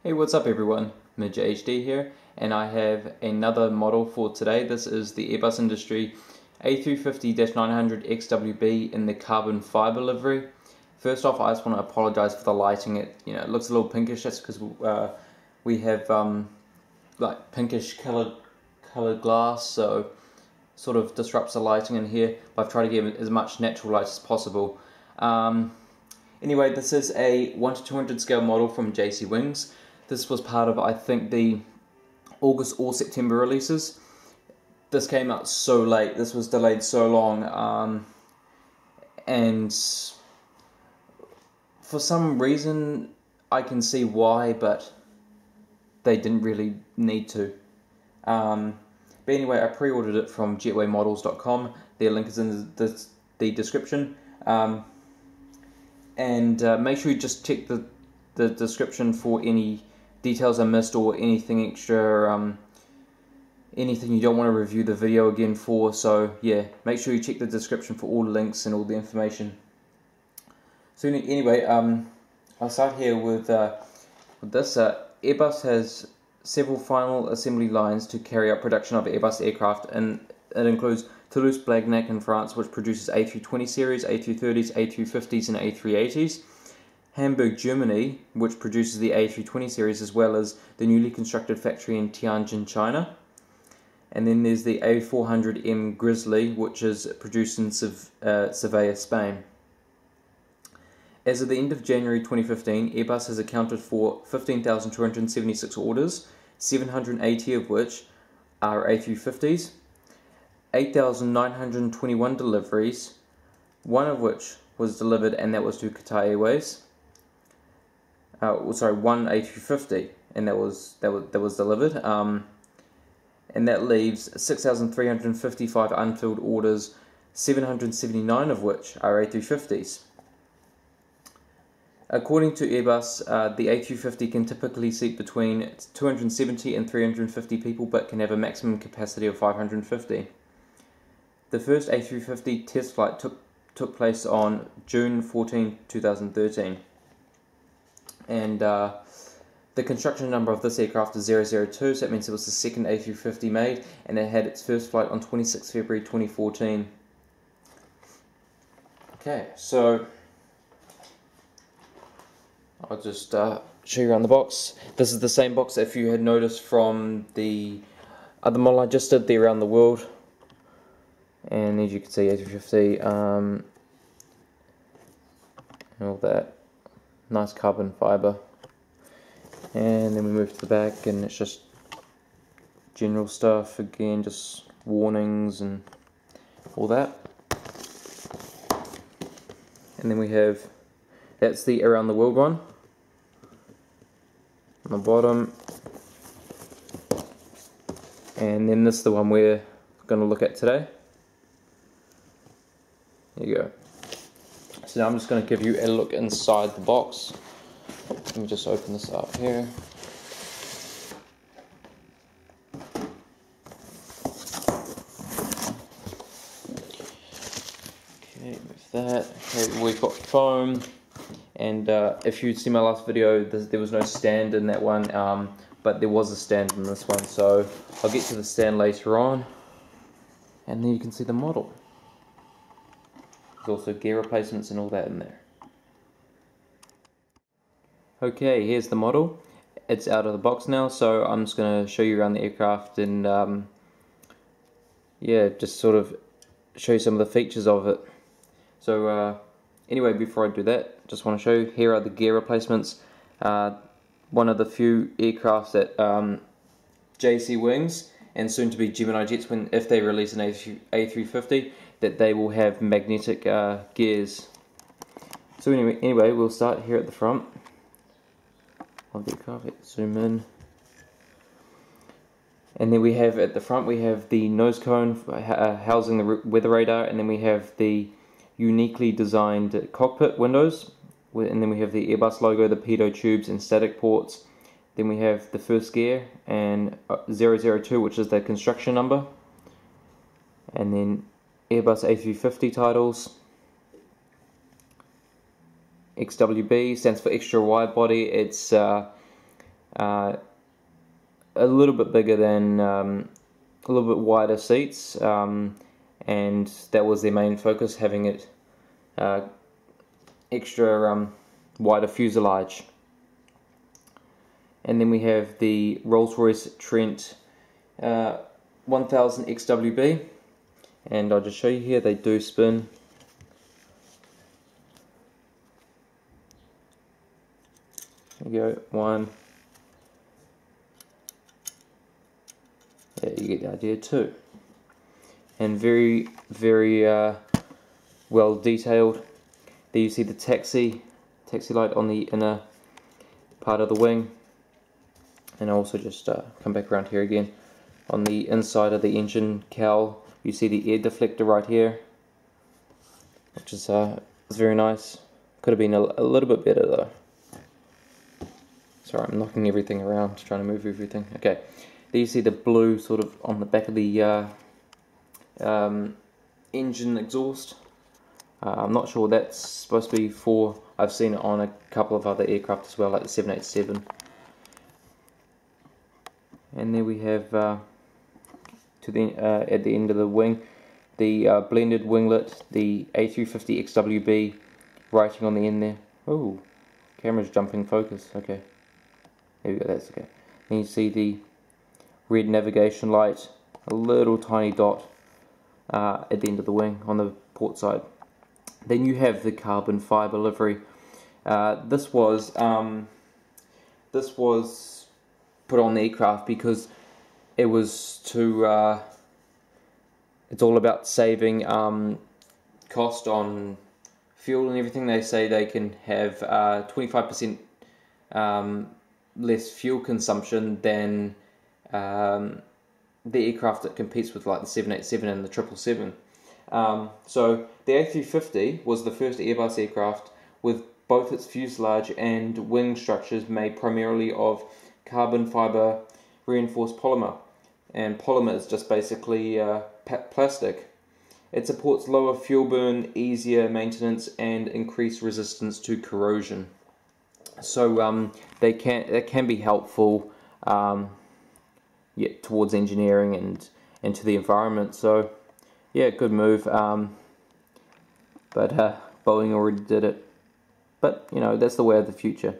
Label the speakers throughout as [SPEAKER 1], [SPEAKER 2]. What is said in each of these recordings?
[SPEAKER 1] Hey, what's up everyone? Midge HD here, and I have another model for today. This is the Airbus Industrie A350-900XWB in the carbon fiber livery. First off, I just want to apologize for the lighting. It looks a little pinkish. That's because we have like pinkish colored glass, so sort of disrupts the lighting in here. But I've tried to give it as much natural light as possible. Anyway, this is a 1:200 scale model from JC Wings. This was part of, I think, the August or September releases. This came out so late. This was delayed so long, and for some reason I can see why, but they didn't really need to. But anyway, I pre-ordered it from jetwaymodels.com. Their link is in the description. And make sure you just check the description for any details I missed or anything extra, anything you don't want to review the video again for. So yeah, make sure you check the description for all the links and all the information. So anyway, I'll start here with this. Airbus has several final assembly lines to carry out production of Airbus aircraft, and it includes Toulouse-Blagnac in France, which produces A320 series, A330s, A350s and A380s. Hamburg, Germany, which produces the A320 series, as well as the newly constructed factory in Tianjin, China. And then there's the A400M Grizzly, which is produced in Sevilla, Spain. As of the end of January 2015, Airbus has accounted for 15,276 orders, 780 of which are A350s, 8,921 deliveries, one of which was delivered, and that was to Qatar Airways. One A350, and that was delivered. And that leaves 6,355 unfilled orders, 779 of which are A350s. According to Airbus, the A350 can typically seat between 270 and 350 people, but can have a maximum capacity of 550. The first A350 test flight took place on June 14, 2013. And the construction number of this aircraft is 002, so that means it was the second A350 made, and it had its first flight on 26 February 2014. Okay, so I'll just show you around the box. This is the same box if you had noticed from the other model I just did, the Around the World. And as you can see, A350, and all that. Nice carbon fiber. And then we move to the back, and it's just general stuff again, just warnings and all that. And then we have, that's the Around the World one on the bottom, and then this is the one we're going to look at today. There you go. So now I'm just going to give you a look inside the box. Let me just open this up here. Okay, with that. Okay, we've got foam, and if you'd seen my last video, there was no stand in that one, but there was a stand in this one, so I'll get to the stand later on, and then you can see the model. There's also gear replacements and all that in there. Okay, here's the model. It's out of the box now, so I'm just going to show you around the aircraft and yeah, just sort of show you some of the features of it. So anyway, before I do that, just want to show you, here are the gear replacements. One of the few aircrafts that JC Wings and soon to be Gemini Jets, if they release an A350, that they will have magnetic gears. So anyway, we'll start here at the front of the aircraft. Zoom in, and then we have at the front the nose cone housing the weather radar, and then we have the uniquely designed cockpit windows, and then we have the Airbus logo, the pitot tubes and static ports. Then we have the first gear and 002, which is the construction number, and then Airbus A350 titles. XWB stands for extra wide body. It's a little bit bigger than, a little bit wider seats, and that was their main focus, having it extra wider fuselage. And then we have the Rolls-Royce Trent 1000XWB, and I'll just show you here, they do spin. There you go, one. Yeah, you get the idea too. And very, very well detailed. There you see the taxi light on the inner part of the wing. And I'll also just come back around here again. On the inside of the engine cowl, you see the air deflector right here, which is very nice. Could have been a little bit better though. Sorry, I'm knocking everything around, trying to move everything. Okay, there you see the blue sort of on the back of the engine exhaust. I'm not sure what that's supposed to be for. I've seen it on a couple of other aircraft as well, like the 787. And there we have at the end of the wing, the blended winglet, the A350-XWB writing on the end there. Oh, camera's jumping focus. Okay, there we go. That's okay. Then you see the red navigation light, a little tiny dot at the end of the wing on the port side. Then you have the carbon fiber livery. This was put on the aircraft because it was to it's all about saving cost on fuel and everything. They say they can have 25% less fuel consumption than the aircraft that competes with like the 787 and the 777. So the A350 was the first Airbus aircraft with both its fuselage and wing structures made primarily of carbon fiber reinforced polymer, and polymer is just basically plastic. It supports lower fuel burn, easier maintenance, and increased resistance to corrosion. So that can be helpful towards engineering and to the environment. So yeah, good move. But Boeing already did it. But you know, that's the way of the future.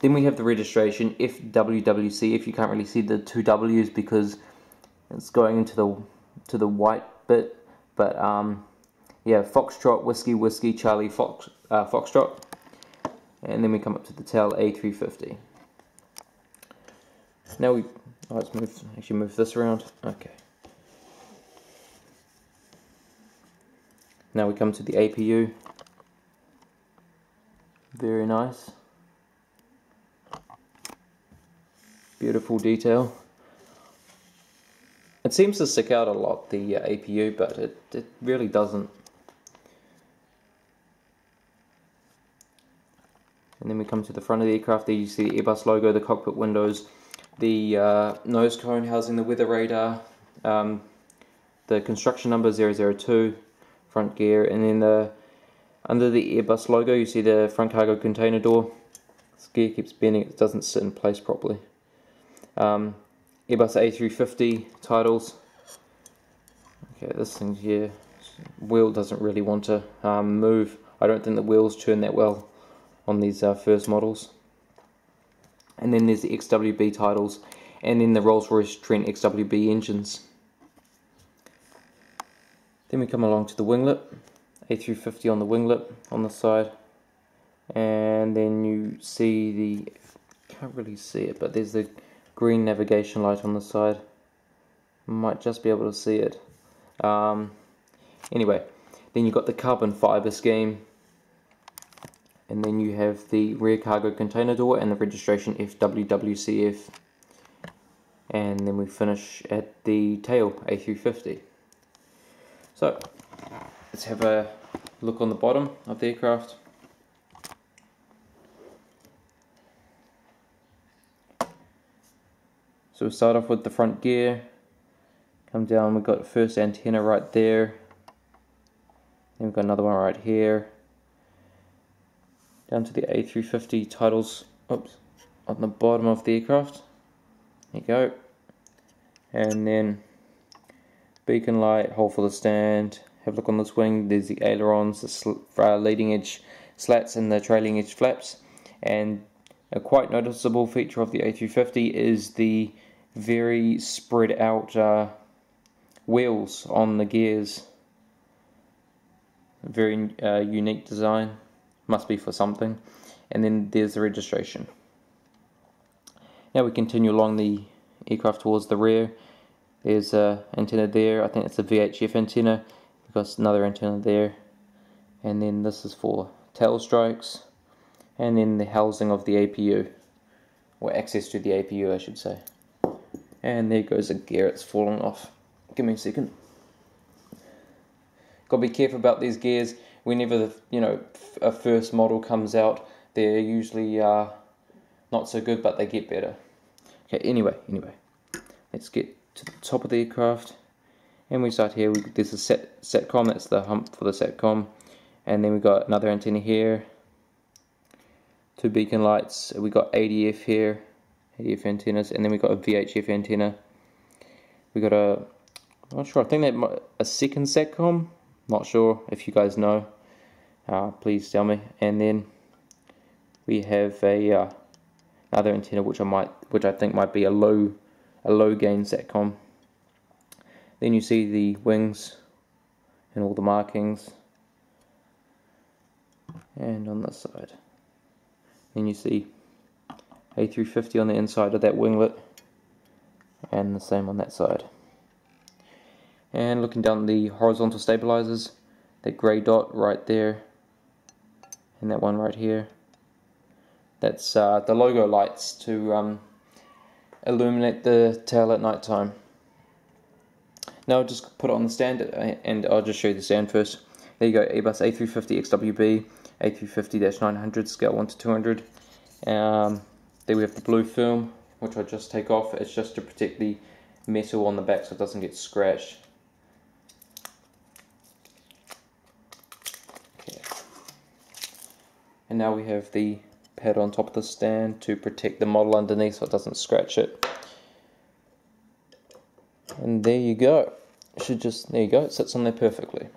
[SPEAKER 1] Then we have the registration, F-WWCF. You can't really see the two W's because it's going into the white bit. But yeah, Foxtrot, Whiskey, Charlie, Foxtrot. And then we come up to the tail, A350. Now let's move this around. Okay. Now we come to the APU. Very nice. Beautiful detail. It seems to stick out a lot, the APU, but it really doesn't. And then we come to the front of the aircraft. There you see the Airbus logo, the cockpit windows, the nose cone housing the weather radar, the construction number 002, front gear, and then under the Airbus logo you see the front cargo container door. This gear keeps bending, it doesn't sit in place properly. Airbus A350 titles. Okay, this thing here, wheel doesn't really want to move. I don't think the wheels turn that well on these first models. And then there's the XWB titles, and then the Rolls-Royce Trent XWB engines. Then we come along to the winglet, A350 on the winglet on the side, and then you see the, can't really see it, but there's the green navigation light on the side. Might just be able to see it. Anyway, then you've got the carbon fiber scheme, and then you have the rear cargo container door and the registration F-WWCF, and then we finish at the tail, A350. So let's have a look on the bottom of the aircraft. So we start off with the front gear, come down, we've got the first antenna right there, then we've got another one right here, down to the A350 titles, oops, on the bottom of the aircraft. There you go. And then beacon light, hole for the stand. Have a look on this wing. There's the ailerons, the leading edge slats and the trailing edge flaps. And a quite noticeable feature of the A350 is the very spread out wheels on the gears. Very unique design, must be for something. And then there's the registration. Now we continue along the aircraft towards the rear. There's an antenna there. I think it's a VHF antenna. We've got another antenna there. And then this is for tail strikes. And then the housing of the APU, or access to the APU I should say. And there goes a gear, it's fallen off. Give me a second. Gotta be careful about these gears. Whenever a first model comes out, they're usually not so good, but they get better. Okay, anyway, let's get to the top of the aircraft, and we start here. There's a satcom, that's the hump for the satcom, and then we got another antenna here, 2 beacon lights. We got ADF here, ADF antennas, and then we got a VHF antenna. We got I'm not sure, I think that a second satcom. Not sure if you guys know. Please tell me. And then we have a another antenna which I think might be a low gain satcom. Then you see the wings and all the markings. And on this side, then you see A350 on the inside of that winglet, and the same on that side. And looking down the horizontal stabilizers, that grey dot right there, and that one right here, that's the logo lights to illuminate the tail at night time. Now I'll just put it on the stand, and I'll just show you the stand first. There you go, Airbus A350-XWB, A350-900, scale 1 to 200. There we have the blue film, which I'll just take off. It's just to protect the metal on the back so it doesn't get scratched. Okay. And now we have the pad on top of the stand to protect the model underneath so it doesn't scratch it. And there you go. There you go, it sits on there perfectly.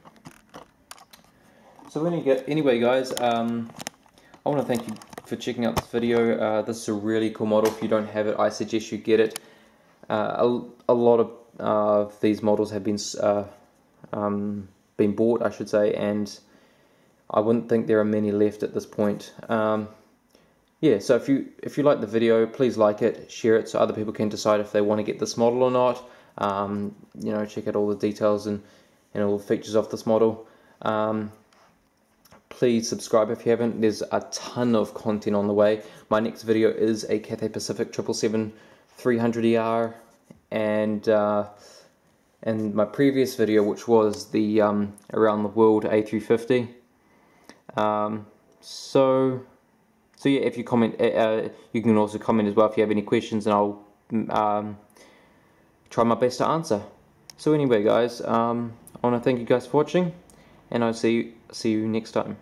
[SPEAKER 1] So anyway guys, I want to thank you for checking out this video. This is a really cool model. If you don't have it, I suggest you get it. A lot of these models have been bought, I should say, and I wouldn't think there are many left at this point. Yeah, so if you like the video, please like it, share it so other people can decide if they want to get this model or not. Check out all the details and all the features of this model. Please subscribe if you haven't. There's a ton of content on the way. My next video is a Cathay Pacific 777-300ER, and my previous video, which was the around the world A350. So yeah, if you comment, you can also comment as well if you have any questions, and I'll try my best to answer. So anyway guys, I want to thank you guys for watching, and I'll see you next time.